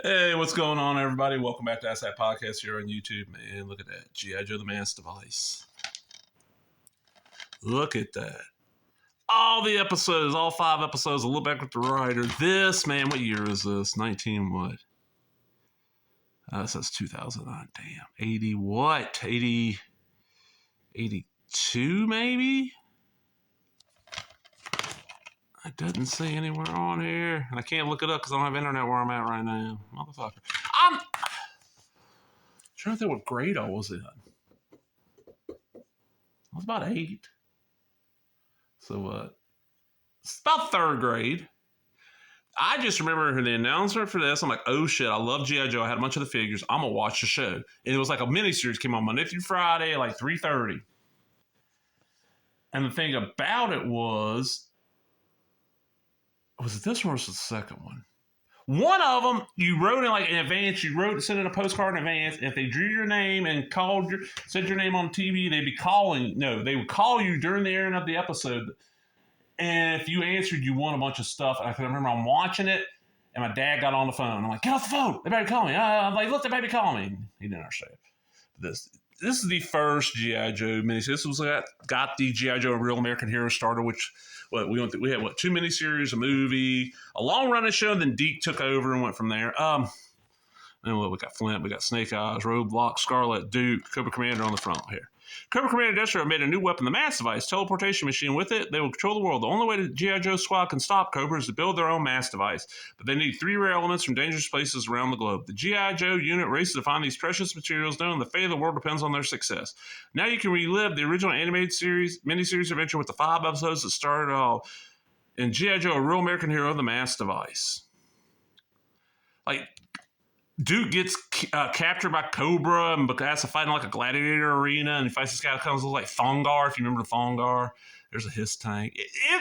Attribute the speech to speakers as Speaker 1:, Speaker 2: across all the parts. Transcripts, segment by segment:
Speaker 1: Hey, what's going on, everybody? Welcome back to Ask That Podcast here on YouTube. Man, look at that. G.I. Joe the Mass Device. Look at that. All the episodes, all 5 episodes, a look back at the writer. This, man, what year is this? 19 what? It says 2009. Damn. 80 what? 80, 82 maybe? It doesn't say anywhere on here. And I can't look it up because I don't have internet where I'm at right now. Motherfucker. I'm trying to think what grade I was in. I was about 8. So what? It's about 3rd grade. I just remember the announcement for this. I'm like, oh shit, I love G.I. Joe. I had a bunch of the figures. I'm going to watch the show. And it was like a miniseries, came on Monday through Friday at like 3:30. And the thing about it was it this one or was it the second one? One of them, you wrote in like in advance, sent in a postcard in advance. If they drew your name and said your name on TV, they'd be calling. No, they would call you during the airing of the episode. And if you answered, you won a bunch of stuff. And I can remember I'm watching it, and my dad got on the phone. I'm like, get off the phone. They better call me. I'm like, look, they better call me. He didn't understand. This is the first G.I. Joe miniseries. This was got the G.I. Joe Real American Hero starter, which we had 2 miniseries, a movie, a long-running show, and then Deke took over and went from there. And we got Flint, we got Snake Eyes, Roadblock, Scarlet, Duke, Cobra Commander on the front here. Cobra Commander Destro made a new weapon, the Mass Device, teleportation machine. With it, they will control the world. The only way the G.I. Joe squad can stop Cobra is to build their own Mass Device. But they need 3 rare elements from dangerous places around the globe. The G.I. Joe unit races to find these precious materials, knowing the fate of the world depends on their success. Now you can relive the original animated miniseries adventure with the 5 episodes that started all in G.I. Joe, a Real American Hero, the Mass Device. Like, Duke gets captured by Cobra and has to fight in like a gladiator arena, and he fights this guy that comes like Thongar, if you remember the Thongar. There's a Hiss tank.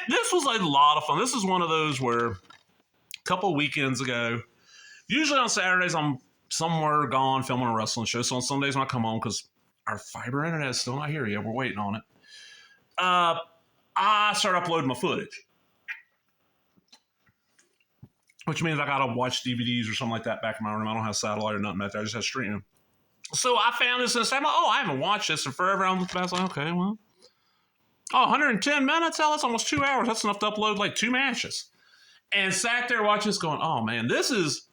Speaker 1: This was a lot of fun. This is one of those where a couple of weekends ago, usually on Saturdays I'm somewhere gone filming a wrestling show, so on Sundays when I come home, because our fiber internet is still not here yet, we're waiting on it, I start uploading my footage. Which means I gotta watch DVDs or something like that back in my room. I don't have satellite or nothing back there. I just have streaming. So I found this and I'm like, I haven't watched this in forever. I'm looking back, like, okay, well. 110 minutes? Hell, that's almost 2 hours. That's enough to upload like 2 matches. And sat there watching this going, oh man, this is,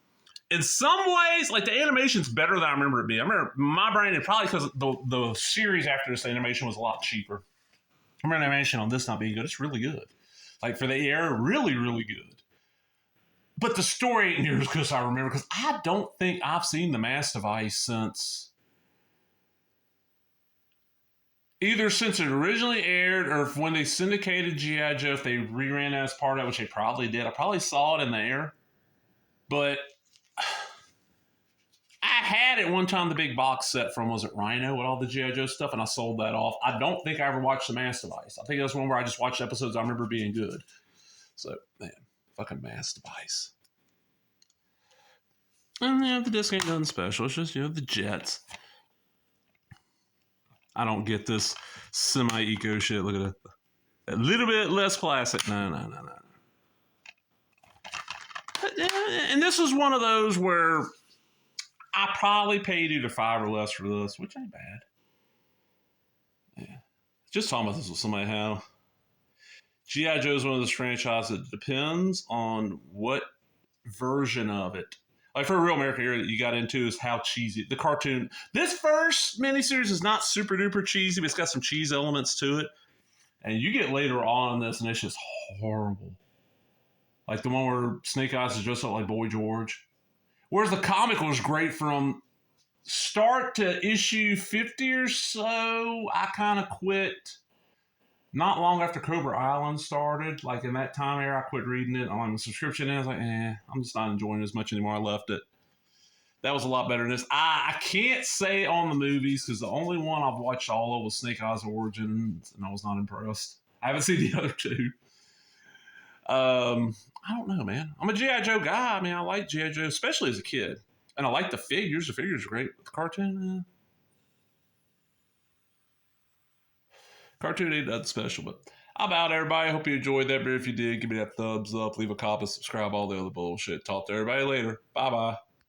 Speaker 1: in some ways, like the animation's better than I remember it being. I remember my brain, and probably because the series after this, the animation was a lot cheaper. I remember the animation on this not being good. It's really good. Like for the era, really, really good. But the story ain't near as good as I remember, because I don't think I've seen the Mass Device since it originally aired, or when they syndicated G.I. Joe, if they reran that as part of it, which they probably did. I probably saw it in the air. But I had at one time the big box set from, was it Rhino, with all the G.I. Joe stuff, and I sold that off. I don't think I ever watched the Mass Device. I think that's one where I just watched episodes I remember being good. So, man, fucking Mass Device. And the disc ain't nothing special. It's just, the jets. I don't get this semi-eco shit. Look at that. A little bit less plastic. No. And this is one of those where I probably paid either $5 or less for this, which ain't bad. Yeah. Just talking about this with somebody, how G.I. Joe is one of those franchises that depends on what version of it. Like for a Real American Hero that you got into is how cheesy the cartoon. This first miniseries is not super duper cheesy, but it's got some cheese elements to it. And you get later on in this, and it's just horrible. Like the one where Snake Eyes is dressed up like Boy George. Whereas the comic was great from start to issue 50 or so. I kind of quit not long after Cobra Island started. Like in that time era, I quit reading it on the subscription, and I was like, I'm just not enjoying it as much anymore. I left it. That was a lot better than this. I can't say on the movies, because the only one I've watched all of was Snake Eyes Origins, and I was not impressed. I haven't seen the other 2. I don't know, man. I'm a G.I. Joe guy. I mean, I like G.I. Joe, especially as a kid. And I like the figures. The figures are great. But the cartoon, Cartoon ain't nothing special, but I'm out, everybody. I hope you enjoyed that. But if you did, give me that thumbs up, leave a comment, subscribe, all the other bullshit. Talk to everybody later. Bye-bye.